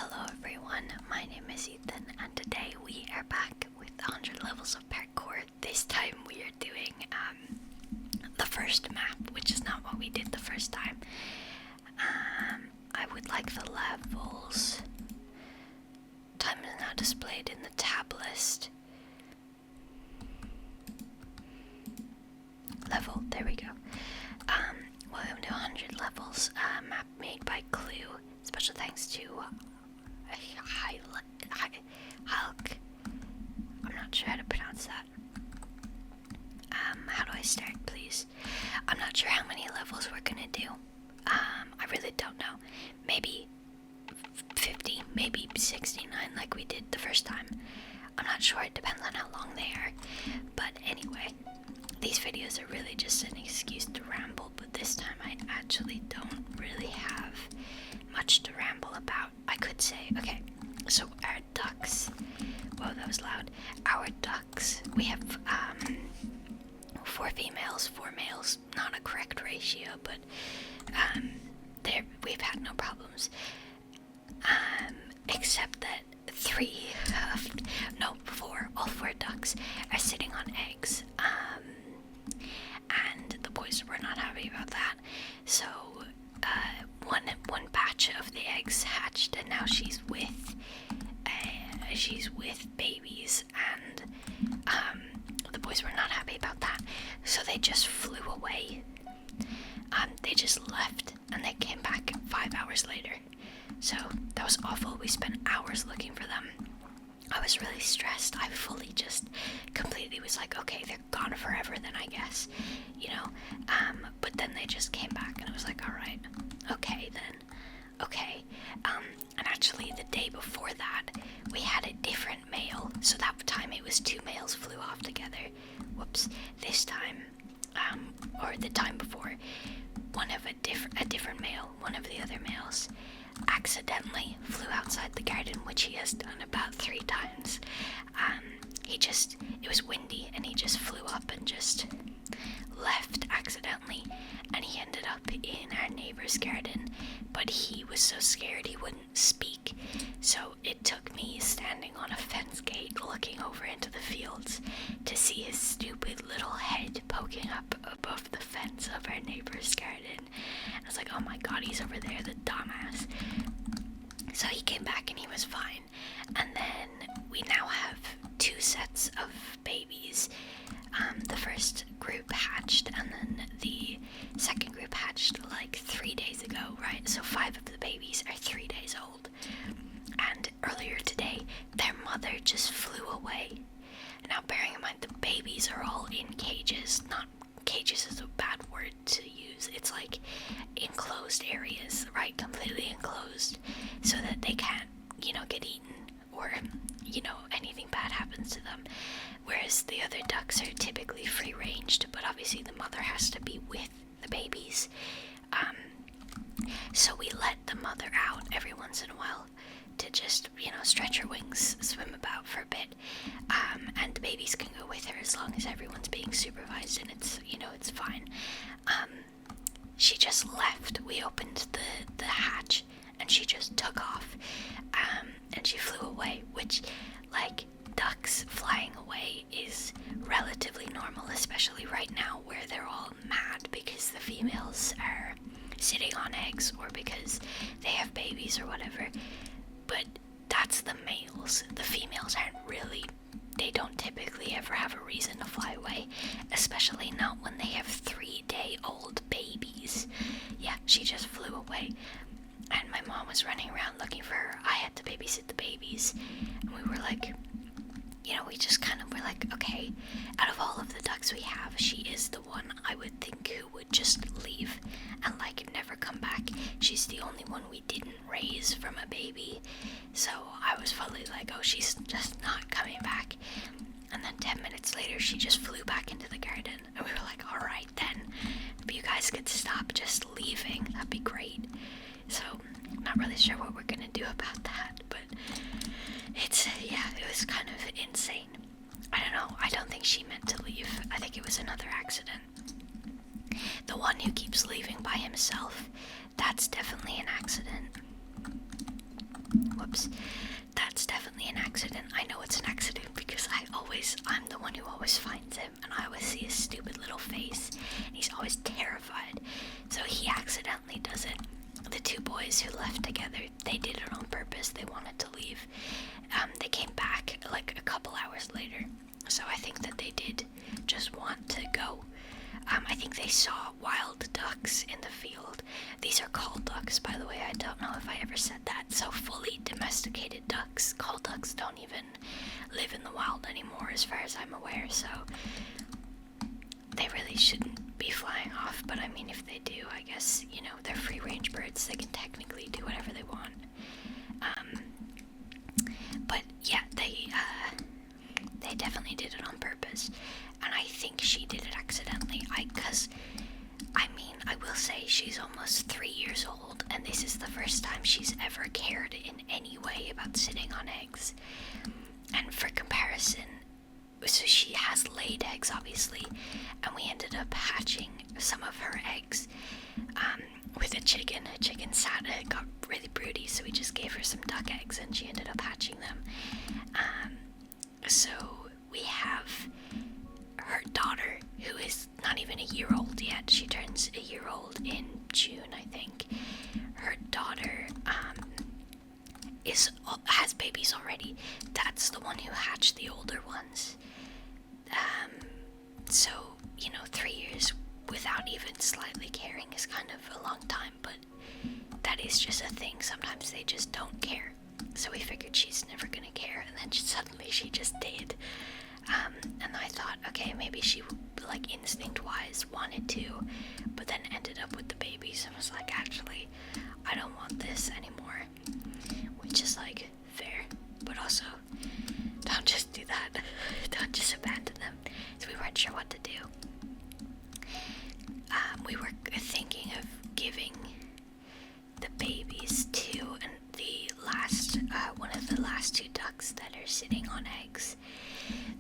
Hello everyone, my name is Ethan and today we are back with 100 levels of parkour. This time we are doing the first map, which is not what we did the first time. I would like the levels. Time is now displayed in the tab list. Level, there we go. Welcome to 100 levels, map made by Clue. Special thanks to Hulk. I'm not sure how to pronounce that. How do I start, please? I'm not sure how many levels we're gonna do. I really don't know. Maybe 50, maybe 69 like we did the first time. I'm not sure, it depends on how long they are. But anyway, these videos are really just an excuse to ramble, but this time I actually don't really have much to ramble about. I could say, okay, so our ducks, whoa, that was loud. Our ducks, we have 4 females, 4 males, not a correct ratio, but we've had no problems. Except that 4, all 4 ducks are sitting on eggs. And the boys were not happy about that. So one batch of the eggs hatched, and now she's with babies, and the boys were not happy about that. So they just flew away. They just left, and they came back 5 hours later. So that was awful. We spent hours looking for them. I was really stressed. I fully just completely was like, okay, they're gone forever then, I guess, you know. But then they just came back, and I was like, all right, okay then, okay. And actually the day before that, we had a different male. So that time it was 2 males flew off together. Whoops. This time, or the time before, a different male, one of the other males, accidentally flew outside the garden, which he has done about 3 times. It was windy, and he just flew up and just left accidentally, and he ended up in our neighbor's garden, but he was so scared he wouldn't speak. So it took me standing on a fence gate looking over into the fields to see his stupid little head poking up above the fence of our neighbor's garden. I was like, oh my god, he's over there, the dumbass. So he came back and he was fine. And then we now have 2 sets of babies. The first group hatched, and then the second group hatched like 3 days ago, right? So 5 of the babies are 3 days old. And earlier today, their mother just flew away. Now, bearing in mind, the babies are all in cages. Not cages is a bad word to use. It's like enclosed areas, right? Completely enclosed, so that they can't, get eaten, or, anything bad happens to them. Whereas the other ducks are typically free-ranged, but obviously the mother has to be with the babies. So we let the mother out every once in a while to just, stretch her wings, swim about for a bit. And the babies can go with her as long as everyone's being supervised and it's fine. She just left. We opened the hatch and she just took off. And she flew away, which, like, ducks flying away is relatively normal, especially right now where they're all mad because the females are sitting on eggs or because they have babies or whatever. But that's the males. The females they don't typically ever have a reason to fly away, especially not when they have 3-day-old babies. Yeah, she just flew away. And my mom was running around looking for her. I had to babysit the babies. And we were like, we just kind of were like, okay, out of all of the ducks we have, she is the one I would think who would just leave and, never come back. She's the only one we didn't raise from a baby. So I was fully like, oh, she's just not coming back. And then 10 minutes later, she just flew back into the garden. And we were like, all right, then. If you guys could stop just leaving, that'd be great. So, I'm not really sure what we're gonna do about that, but it was kind of insane. I don't know, I don't think she meant to leave. I think it was another accident. The one who keeps leaving by himself, that's definitely an accident. Whoops. jobs. That's definitely an accident. I know it's an accident because I'm the one who always finds him, and I always see his stupid little face, and he's always terrified. So he accidentally does it. The two boys who left together, they did it on purpose. They wanted to leave. They came back like a couple hours later. So I think that they did just want to go. I think they saw wild ducks in the field. These are called ducks, by the way. I don't know if I ever said that. So fully domesticated ducks. Called ducks don't even live in the wild anymore, as far as I'm aware. So they really shouldn't be flying off. But I mean, if they do, I guess, you know, they're free-range birds. They can technically do whatever they want. But yeah, they definitely did it on purpose, and I think she did it accidentally. I will say she's almost 3 years old, and this is the first time she's ever cared in any way about sitting on eggs. And for comparison, so she has laid eggs, obviously, and we ended up hatching some of her eggs with a chicken. A chicken got really broody, so we just gave her some duck eggs, and she ended up hatching them. So we have her daughter, who is not even a year old yet. She turns a year old in June, I think. Her daughter has babies already. That's the one who hatched the older ones. So, you know, 3 years without even slightly caring is kind of a long time, but that is just a thing. Sometimes they just don't care. So we figured she's never gonna care, and then suddenly she just did. And I thought, okay, maybe she, like, instinct-wise wanted to, but then ended up with the babies and was like, actually, I don't want this anymore. Which is, like, fair, but also, don't just do that. Don't just abandon them. So we weren't sure what to do. We were thinking of giving the babies to one of the last two ducks that are sitting on eggs.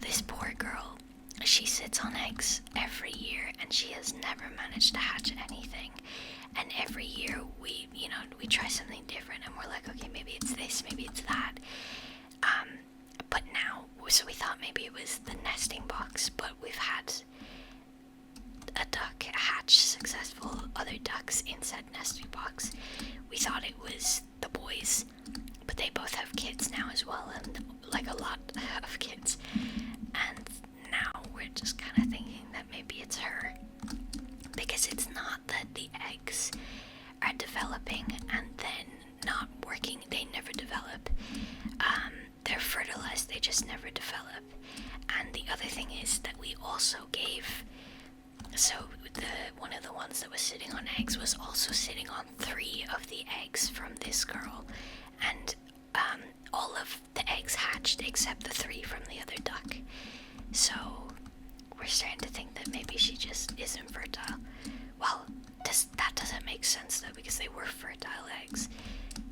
This poor girl, she sits on eggs every year, and she has never managed to hatch anything. And every year we try something different, and we're like, okay, maybe it's this, maybe it's that. But now, so we thought maybe it was the nesting box, but we've had a duck hatch successful other ducks in said nesting box. We thought it was the boys, but they both have kids now as well, and like a lot of kids. And now we're just kind of thinking that maybe it's her, because it's not that the eggs are developing and then not working. They never develop. They're fertilized, they just never develop. And the other thing is that we also gave, so one of the ones that was sitting on eggs was also sitting on 3 of the eggs from this girl, and all of the eggs hatched except the 3 from the other duck. So we're starting to think that maybe she just isn't fertile. Well, that doesn't make sense though, because they were fertile eggs.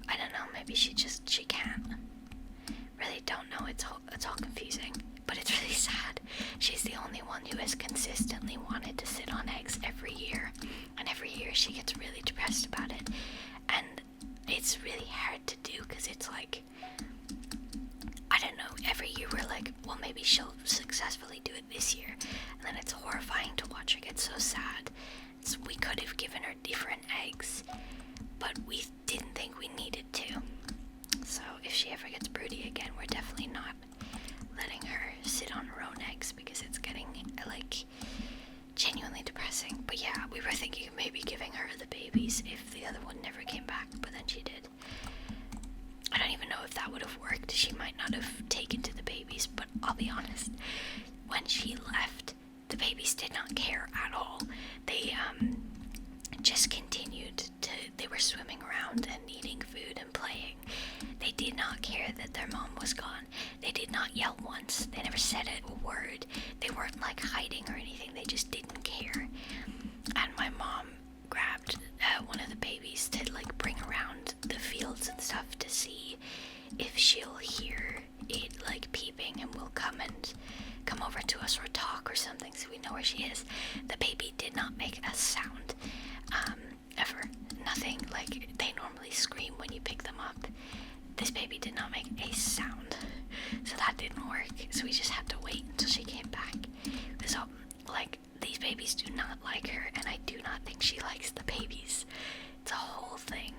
I don't know, maybe she can't. Really don't know, it's all confusing, but it's really sad. She's the only one who has consistently wanted to sit on eggs every year, and every year she gets really depressed about it, and it's really hard to do, because it's like, I don't know, every year we're like, well, maybe she'll successfully do it this year, and then it's horrifying to watch her get so sad. So we could have given her different eggs, but we didn't think we needed to. So if she ever gets broody again, we're definitely not letting her sit on her own eggs, because it's getting, like, genuinely depressing. But yeah, we were thinking of maybe giving her the babies if the other one never came back, but then she did. I don't even know if that would have worked. She might not have taken to the babies, but I'll be honest, when she left, the babies did not care at all. They just continued to, they were swimming around and eating food and playing. They did not care that their mom was gone. They did not yell once. They never said a word. They weren't like hiding or anything. They just didn't care. And my mom grabbed one of the babies to like bring around the fields and stuff to see if she'll hear it like peeping, and will come over to us or talk or something, so we know where she is. The baby did not make a sound ever. Nothing. Like, they normally scream when you pick them up. This baby did not make a sound, so that didn't work. So we just had to wait until she came back. So, like, these babies do not like her, and I do not think she likes the babies. It's a whole thing.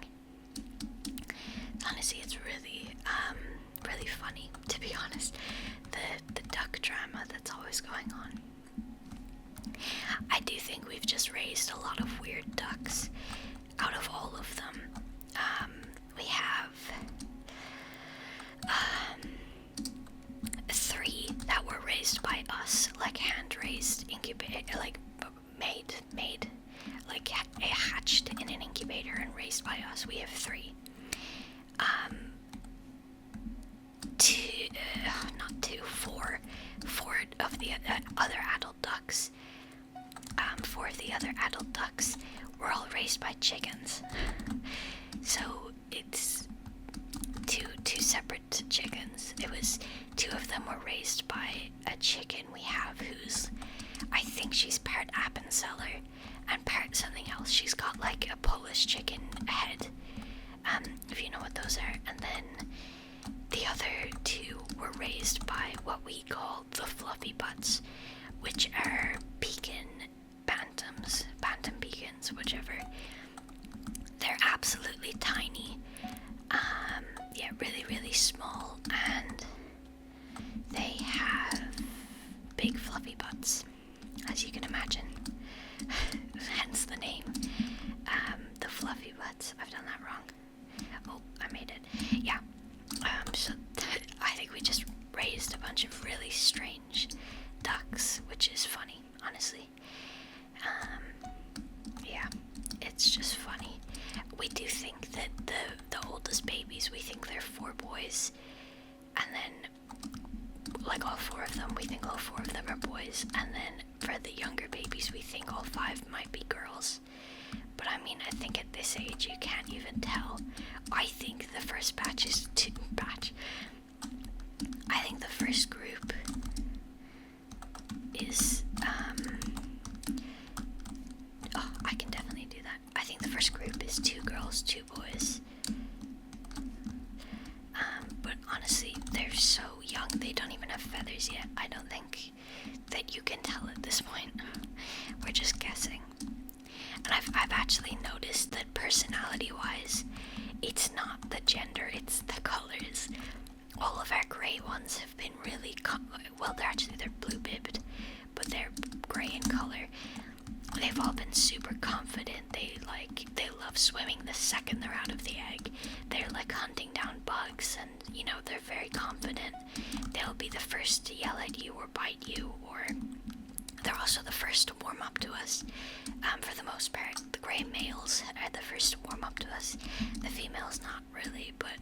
Honestly, it's really, really funny, to be honest. The duck drama that's always going on. I do think we've just raised a lot of weird ducks. Out of all of them, we have 3 that were raised by us, like hand-raised, incubated, like made, like hatched in an incubator and raised by us. We have 3. 4 of the other adult ducks. 4 of the other adult ducks were all raised by chickens. So it's two separate chickens. It was 2 of them were raised by a chicken we have who's, I think she's part Appenzeller and part something else. She's got like a Polish chicken head, if you know what those are. And then the other 2 were raised by what we call the fluffy butts, which are Pekin bantam pecans, whichever. They're absolutely tiny. Yeah, really, really small, and they have big fluffy butts, as you can imagine. Hence the name. The fluffy butts. I've done that wrong. Oh, I made it. Yeah. So I think we just raised a bunch of really strange ducks, which is funny, honestly. Yeah, it's just funny. We do think that the oldest babies, we think they're 4 boys, and then like all 4 of them, we think all 4 of them are boys, and then for the younger babies, we think all 5 might be girls. But I mean, I think at this age you can't even tell. I think the first batch is I think the first group is I can definitely do that. I think the first group is 2 girls, 2 boys. But honestly, they're so young, they don't even have feathers yet. I don't think that you can tell at this point. We're just guessing. And I've actually noticed that personality-wise, it's not the gender, it's the colors. All of our grey ones have been really, they're blue-bibbed, but they're grey in color. They've all been super confident. They love swimming the second they're out of the egg. They're like hunting down bugs, and they're very confident. They'll be the first to yell at you or bite you, or they're also the first to warm up to us. For the most part, the grey males are the first to warm up to us. The females not really, but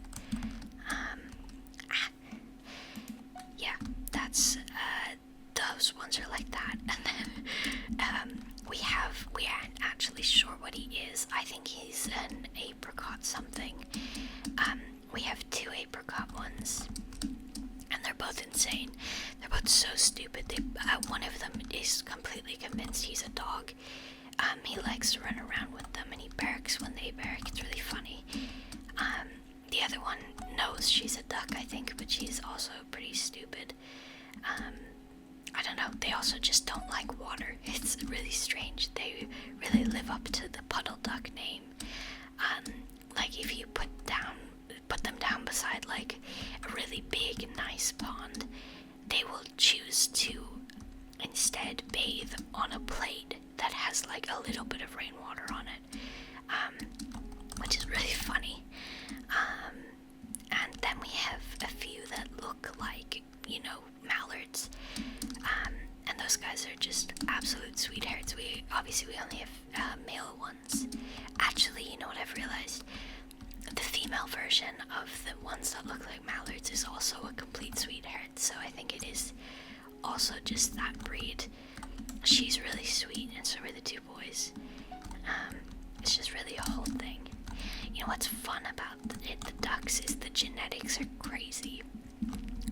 yeah, that's those ones are like that. And then we aren't actually sure what he is. I think he's an apricot something. We have 2 apricot ones, and they're both insane. They're both so stupid. One of them is completely convinced he's a dog. He likes to run around with them, and he barks when they bark. It's really funny. The other one knows she's a duck, I think, but she's also pretty stupid. I don't know. They also just don't like water. It's really strange. They really live up to the puddle duck name. Like if you put them down beside like a really big, nice pond, they will choose to instead bathe on a plate that has like a little bit of rainwater on it, which is really funny. And then we have a few that look like, mallards, and those guys are just absolute sweethearts. We only have male ones. Actually, you know what I've realized? The female version of the ones that look like mallards is also a complete sweetheart, so I think it is also just that breed. She's really sweet, and so are the 2 boys. It's just really a whole thing. You know what's fun about the ducks is the genetics are crazy.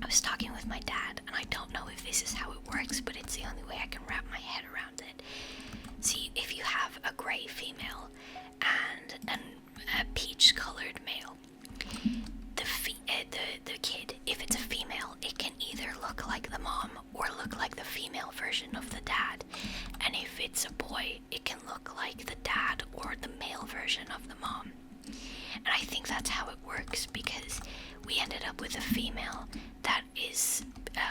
I was talking with my dad, and I don't know if this is how it works, but it's the only way I can wrap my head around it. See, if you have a gray female and a peach-colored male, version of the mom. And I think that's how it works, because we ended up with a female that is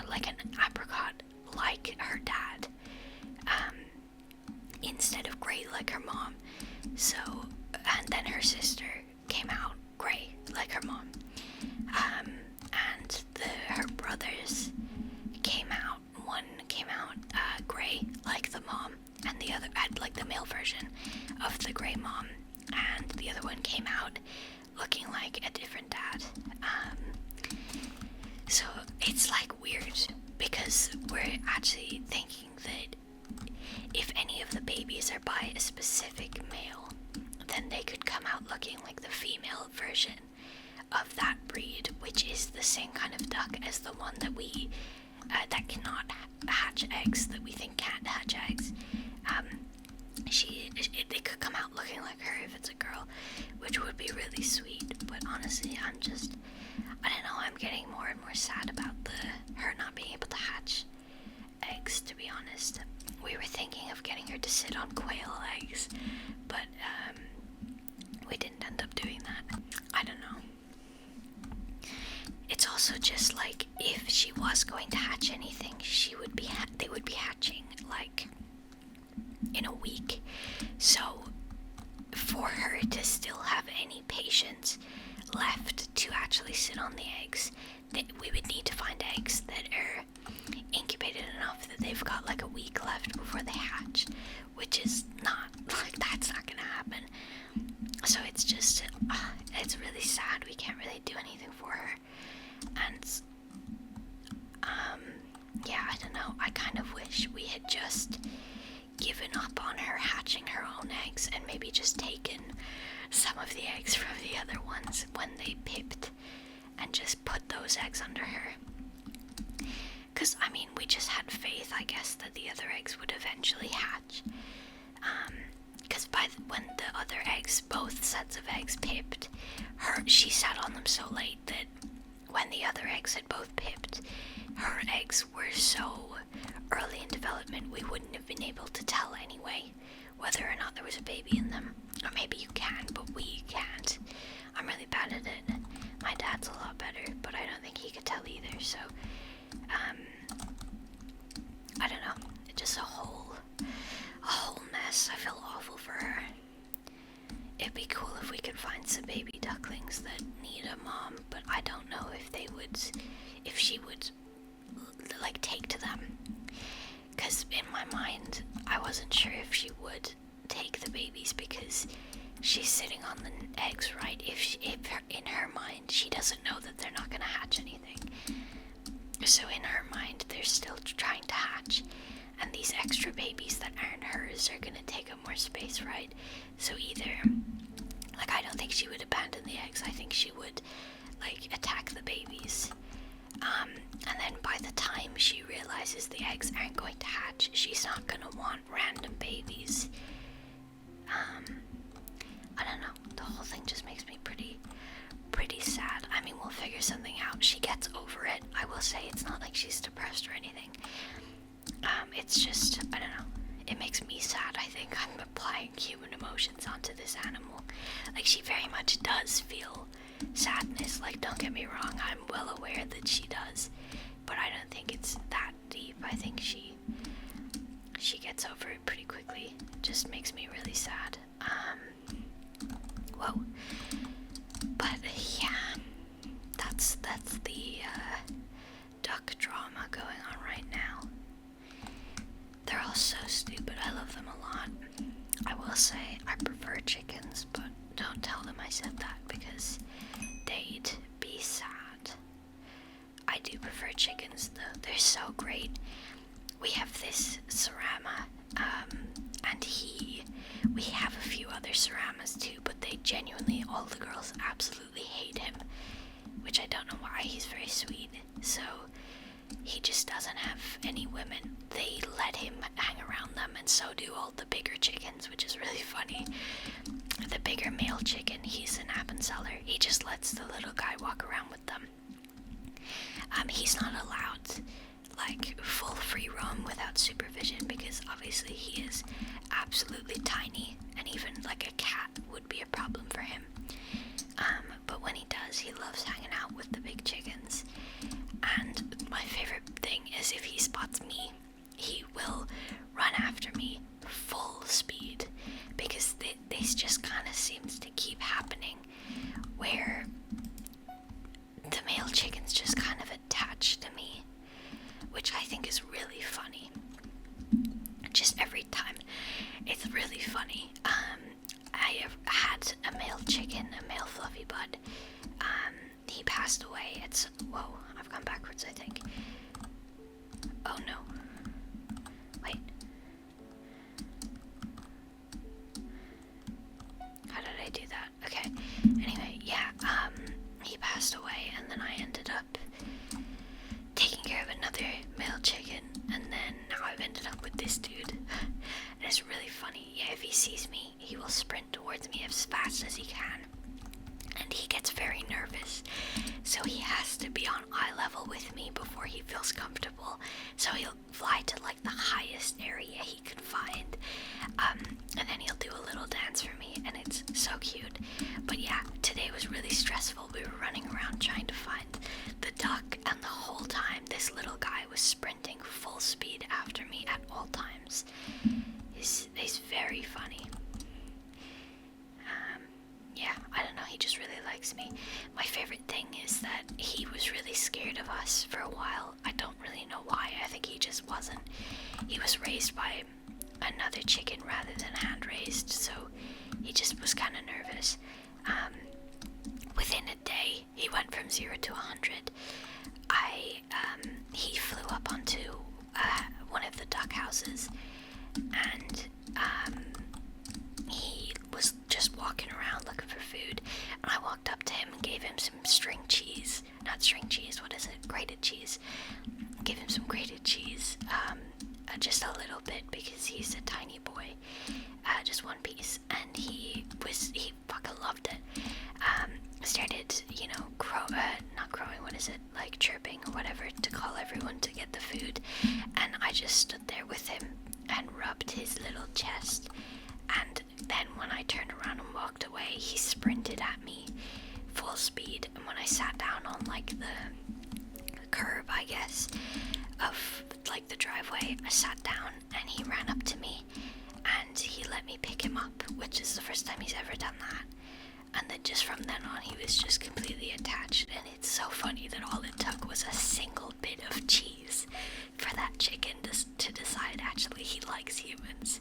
like an apricot like her dad, instead of gray like her mom. So, and then her sister came out gray like her mom. And her brothers came out, one came out gray like the mom, and the other had like the male version of the gray mom, and the other one came out looking like a different dad. So it's like weird, because we're actually thinking that if any of the babies are by a specific male, then they could come out looking like the female version of that breed, which is the same kind of duck as the one that we that cannot hatch eggs, that we think can't hatch eggs. They could come out looking like her if it's a girl, which would be really sweet. But honestly, I don't know, I'm getting more and more sad about her not being able to hatch eggs, to be honest. We were thinking of getting her to sit on quail eggs, but we didn't end up doing that. I don't know. It's also just like, if she was going to hatch anything, they would be hatching like in a week. So for her to still have any patience left to actually sit on the eggs, we would need to find eggs that are incubated enough that they've got like a week left before they hatch, which is not, like, that's not gonna happen. So it's just, it's really sad. We can't really do anything for her. And yeah, I don't know, I kind of wish we had just given up on her hatching her own eggs and maybe just taken some of the eggs from the other ones when they pipped and just put those eggs under her. Because, I mean, we just had faith, I guess, that the other eggs would eventually hatch. Because when the other eggs, both sets of eggs pipped, she sat on them so late that when the other eggs had both pipped, her eggs were so early in development we wouldn't have been able to tell anyway whether or not there was a baby in them. Or maybe you can, but we can't. I'm really bad at it. My dad's a lot better, but I don't think he could tell either, so I don't know. It's just a whole mess. I feel awful for her. It'd be cool if we could find some baby ducklings that need a mom, but I don't know if she would like take to them. Because in my mind, I wasn't sure if she would take the babies, because she's sitting on the eggs, right? If in her mind, she doesn't know that they're not going to hatch anything. So in her mind, they're still trying to hatch. And these extra babies that aren't hers are going to take up more space, right? So either, like, I don't think she would abandon the eggs. I think she would, like, attack the babies. And then by the time she realizes the eggs aren't going to hatch, she's not going to want random babies. I don't know. The whole thing just makes me pretty sad. I mean, we'll figure something out. She gets over it. I will say, it's not like she's depressed or anything. It's just, I don't know. It makes me sad. I think I'm applying human emotions onto this animal. Like, she very much does feel sadness. Like, don't get me wrong, I'm well aware that she does, but I don't think it's that deep. I think she gets over it pretty quickly. It just makes me really sad. Whoa. But yeah, that's the duck drama going on right now. They're all so stupid. I love them a lot. I will say I prefer chickens, but don't tell them I said that, because they'd be sad. I do prefer chickens though. They're so great. We have this Sarama, and we have a few other Saramas too, but they genuinely, all the girls absolutely hate him, which I don't know why. He's very sweet. So he just doesn't have any women. They let him hang around them, and so do all the bigger chickens, which is really funny. The bigger male chicken, he's an Appenzeller. He just lets the little guy walk around with them. He's not allowed like full free roam without supervision, because obviously he is absolutely tiny, and even like a cat would be a problem for him. But when he does, he loves hanging out with the big chickens. And my favorite thing is if he spots me, he will run after me full speed, because this just kind of seems to keep happening, where the male chickens just kind of attach to me, which I think is really funny. Just every time, it's really funny. I have had a male chicken, a male fluffy bud. He passed away. Whoa, I've gone backwards, I think. Oh no. Wait. How did I do that? Okay. Anyway, yeah, he passed away, and then I ended up taking care of another male chicken, and then now I've ended up with this dude. And it's really funny. Yeah, if he sees me, he will sprint towards me as fast as he can. And he gets very nervous, so he has to be on eye level with me before he feels comfortable. So he'll fly to like the highest area he can find, and then he'll do a little dance for me, and it's so cute. But yeah, today was really stressful. We were running around trying to find the duck, and the whole time this little guy was sprinting full speed after me at all times. He's very funny. Yeah, I don't know, he just really likes me. My favorite thing is that he was really scared of us for a while. I don't really know why. I think he just wasn't. He was raised by another chicken rather than hand raised, so he just was kind of nervous. Within a day, he went from 0 to 100. He flew up onto one of the duck houses, and he was just walking around looking for food, and I walked up to him and gave him some grated cheese. Gave him some grated cheese, just a little bit, because he's a tiny boy, just one piece, and he fucking loved it. Started, not crowing, like chirping or whatever, to call everyone to get the food, and I just stood there with him and rubbed his little chest. And then when I turned around and walked away, he sprinted at me full speed. And when I sat down on like the curb, I guess, of like the driveway, I sat down and he ran up to me and he let me pick him up, which is the first time he's ever done that. And then just from then on, he was just completely attached. And it's so funny that all it took was a single bit of cheese for that chicken to decide actually he likes humans.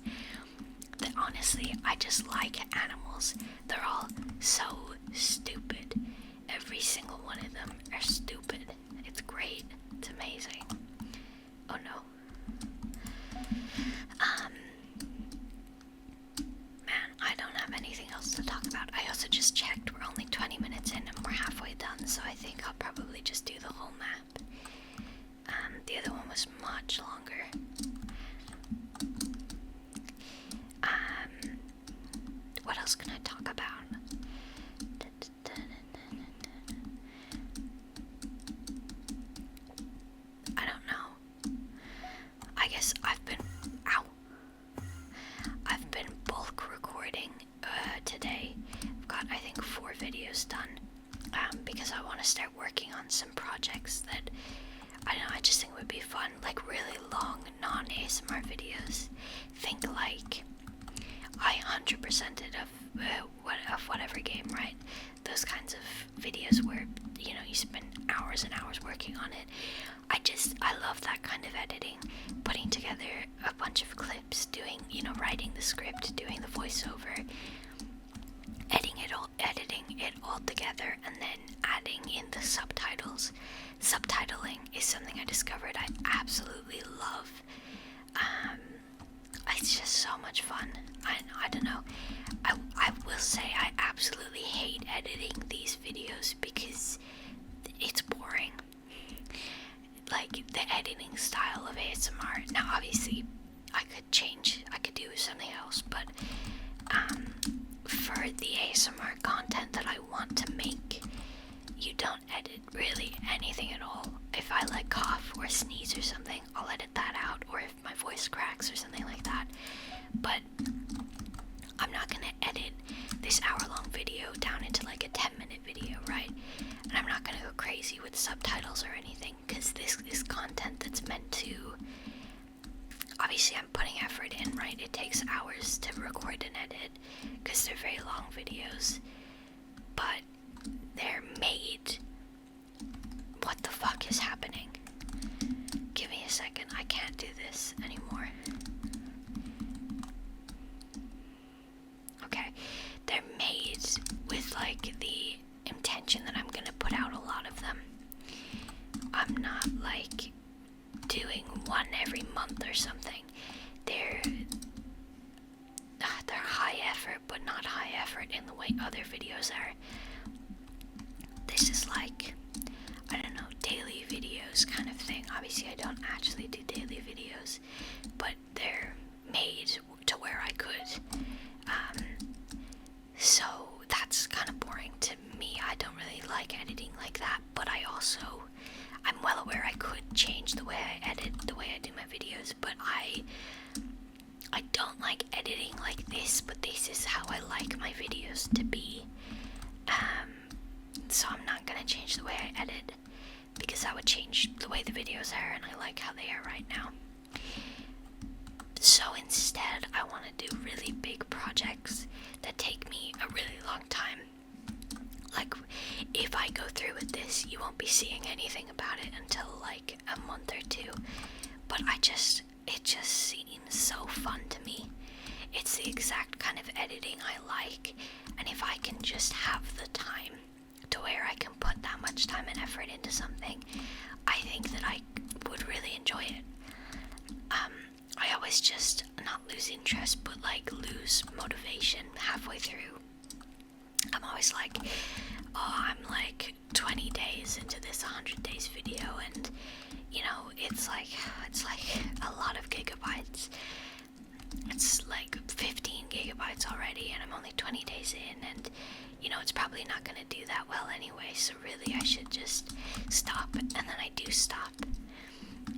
That honestly, I just like animals. They're all so stupid. Every single one of them are stupid. It's great. It's amazing. Oh no. Man, I don't have anything else to talk about. I also just checked. We're only 20 minutes in and we're halfway done, so I think I'll probably just do the whole map. The other one was much longer. What else can I talk about? I don't know. I guess I've been bulk recording today. I've got, I think, 4 videos done, because I want to start working on some projects that I don't know, I just think would be fun, like really long non-ASMR videos. Think like I 100%ed of whatever game, right? Those kinds of videos where, you spend hours and hours working on it. I love that kind of editing, putting together a bunch of clips, doing, writing the script, doing the voiceover, editing it all together, and then adding in the subtitles. Subtitling is something I discovered I absolutely love. It's just so much fun. I don't know. I will say I absolutely hate editing these videos because it's boring. Like, the editing style of ASMR. Now, obviously, I could do something else, but for the ASMR content that I want to make, you don't edit really anything at all. If I like cough or sneeze or something, I'll edit that out, or if my voice cracks or something like that. But I'm not gonna edit this hour long videos, but they're made. What the fuck is happening? Give me a second, I can't do this anymore. Okay, they're made with like the intention that I'm gonna put out a lot of them. I'm not like doing one every month or something. They're high effort, but not high effort in the way other videos are. This is like, I don't know, daily videos kind of thing. Obviously I don't actually do daily videos, but they're made to where I could. So that's kind of boring to me. I don't really like editing like that, but I'm well aware I could change the way I edit, the way I do my videos, but I don't like editing like this, but this is how I like my videos to be. So I'm not gonna change the way I edit, because that would change the way the videos are, and I like how they are right now. So instead, I want to do really big projects that take me a really long time. Like, if I go through with this, you won't be seeing anything about it until like a month or two. But it just seems so fun to me. It's the exact kind of editing I like, and if I can just have the time to where I can put that much time and effort into something, I think that I would really enjoy it. I always just not lose interest, but like lose motivation halfway through. I'm always like, oh, I'm like 20 days into this 100 days video, and you know, it's like a lot of gigabytes. It's like 15 gigabytes already, and I'm only 20 days in, and you know, it's probably not gonna do that well anyway, so really I should just stop, and then I do stop.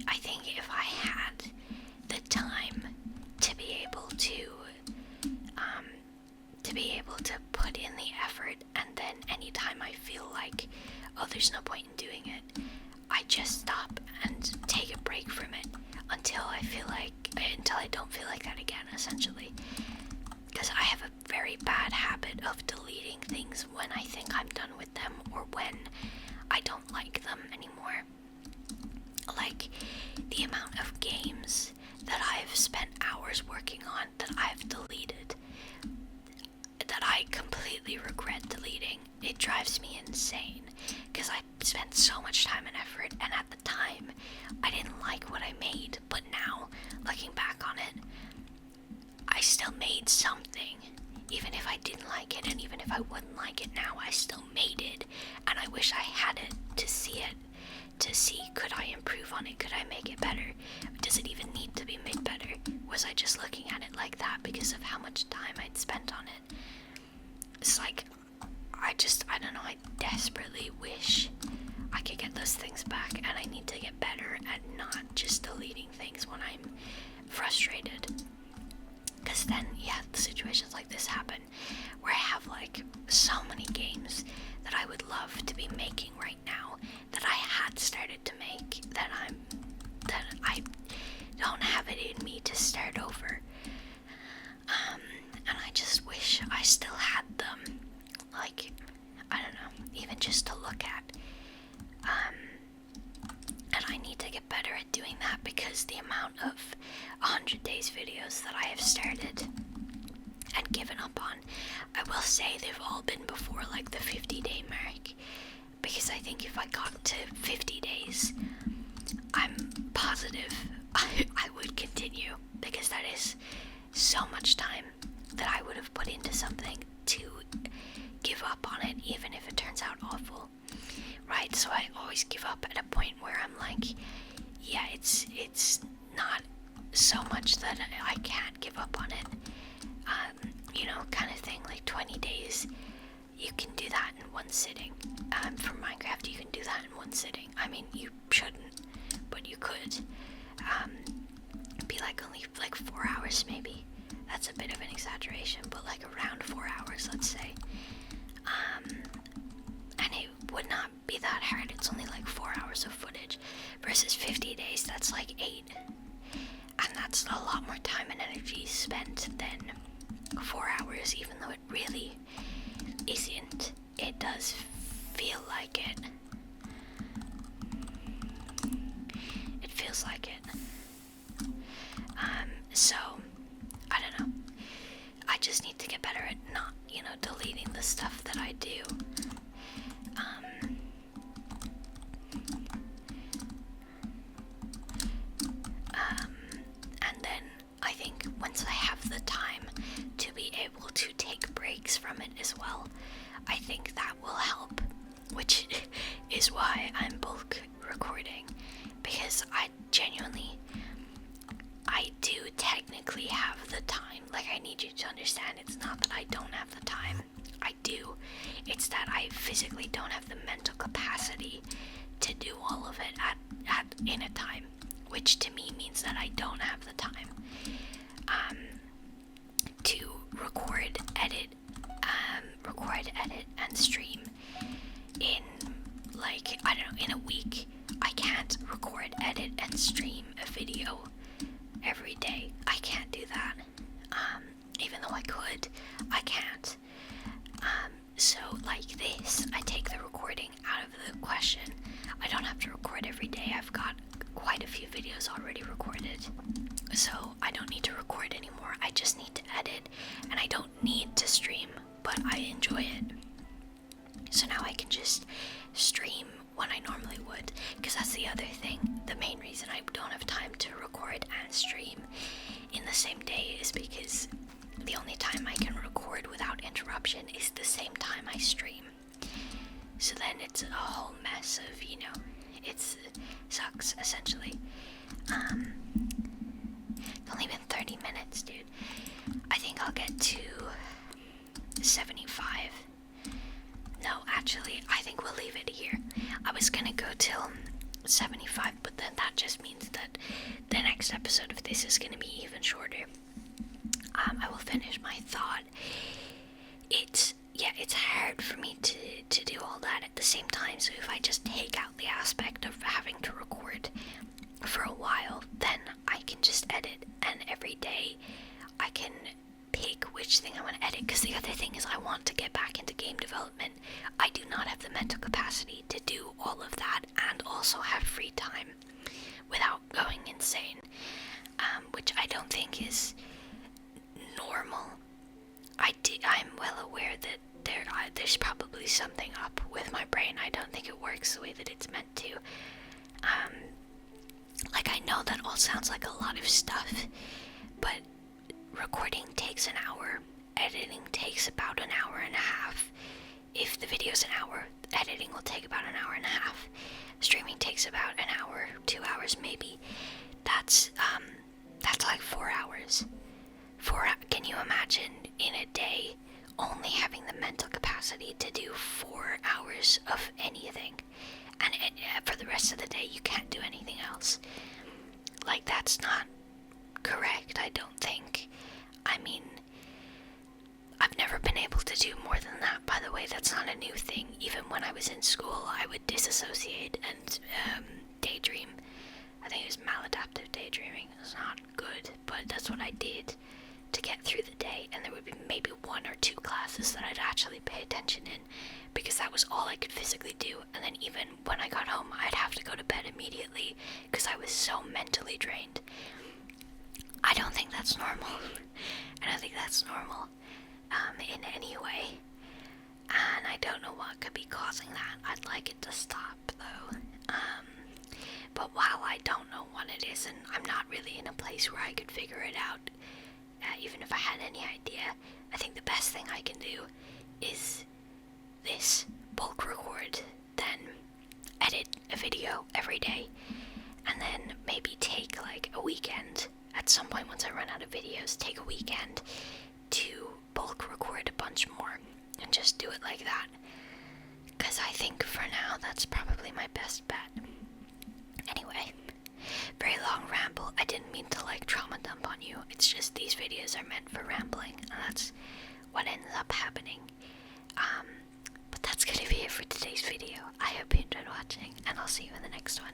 I think if I had the time to be able to put in the effort, and then anytime I feel like, oh, there's no point in doing it, I just stop and take a break from it until I don't feel like that again, essentially. Because I have a very bad habit of deleting things when I think I'm done with them, or when I don't like them anymore. Like, the amount of games that I've spent hours working on that I've deleted, that I completely regret deleting, it drives me insane, because I spent so much time and effort, and at the time, I didn't like what I made, but now, looking back on it, I still made something. Even if I didn't like it, and even if I wouldn't like it now, I still made it, and I wish I had it, to see could I improve on it, could I make it better, does it even need to be made better, was I just looking at it like that because of how much time I'd spent on it. It's like, I don't know, I desperately wish I could get those things back, and I need to get better at not just deleting things when I'm frustrated. Because then, yeah, situations like this happen, where I have like so many games that I would love to be making right now, that I had started to make, that I don't have it in me to start over. And I just wish I still had them, like, I don't know, even just to look at. And I need to get better at doing that, because the amount of 100 days videos that I have started and given up on, I will say they've all been before like the 50-day mark, because I think if I got to 50 days, I'm positive I would continue, because that is so much time that I would have put into something to give up on it, even if it turns out awful, right? So I always give up at a point where I'm like, yeah, it's not so much that I can't give up on it, you know, kind of thing. Like 20 days, you can do that in one sitting. For Minecraft, you can do that in one sitting. I mean, you shouldn't, but you could. Be like only like 4 hours maybe. That's a bit of an exaggeration, but like around 4 hours, let's say. And it would not be that hard. It's only like 4 hours of footage versus 50 days. That's like 8. And that's a lot more time and energy spent than 4 hours, even though it really does feel like it. It feels like it. So, I don't know. I just need to get better at not, deleting the stuff that I do. And then I think once I have the time to be able to take breaks from it as well, I think that will help, which is why I'm bulk recording, because I do technically have the time. Like, I need you to understand, it's not that I don't have the time. I do. It's that I physically don't have the mental capacity to do all of it in a time, which to me means that I don't have the time to record, edit, and stream in, like, I don't know, in a week. I can't record, edit, and stream a video every day. I can't do that. Even though I could, I can't. So like this, I take the recording out of the question. I don't have to record every day. I've got quite a few videos already recorded. So I don't need to record anymore. I just need to edit, and I don't need to stream, but I enjoy it. So now I can just stream when I normally would, because that's the other thing. The main reason I don't have time to record and stream in the same day is because the only time I can record without interruption is the same time I stream. So then it's a whole mess of, it sucks, essentially. It's only been 30 minutes, dude. I think I'll get to 75. No, actually, I think we'll leave it here. I was gonna go till 75, but then that just means that the next episode of this is gonna be even shorter. I will finish my thought. It's hard for me to do all that at the same time, so if I just take out the aspect of having to record for a while, then I can just edit, and every day I can pick which thing I want to edit, because the other thing is I want to get back into game development. I do not have the mental capacity to do all of that and also have free time without going insane, which I don't think is normal. I'm well aware that there's probably something up with my brain. I don't think it works the way that it's meant to. Like, I know that all sounds like a lot of stuff, but recording takes an hour, editing takes about an hour and a half. If the video's an hour, editing will take about an hour and a half. Streaming takes about an hour, 2 hours maybe. That's like 4 hours. Can you imagine in a day only having the mental capacity to do 4 hours of anything, and for the rest of the day you can't do anything else? Like, that's not correct, I don't think. I mean, I've never been able to do more than that, by the way. That's not a new thing. Even when I was in school, I would disassociate and daydream. I think it was maladaptive daydreaming. It's not good, but that's what I did to get through the day, and there would be maybe 1 or 2 classes that I'd actually pay attention in, because that was all I could physically do. And then even when I got home, I'd have to go to bed immediately because I was so mentally drained. I don't think that's normal. I don't think that's normal in any way, and I don't know what could be causing that. I'd like it to stop, though. But while I don't know what it is, and I'm not really in a place where I could figure it out, even if I had any idea, I think the best thing I can do is this: bulk record, then edit a video every day, and then maybe take like a weekend at some point. Once I run out of videos, take a weekend to bulk record a bunch more and just do it like that, because I think for now that's probably my best bet. Anyway, very long ramble. I didn't mean to like trauma dump on you. It's just these videos are meant for rambling, and that's what ends up happening. But that's gonna be it for today's video. I hope you enjoyed watching, and I'll see you in the next one.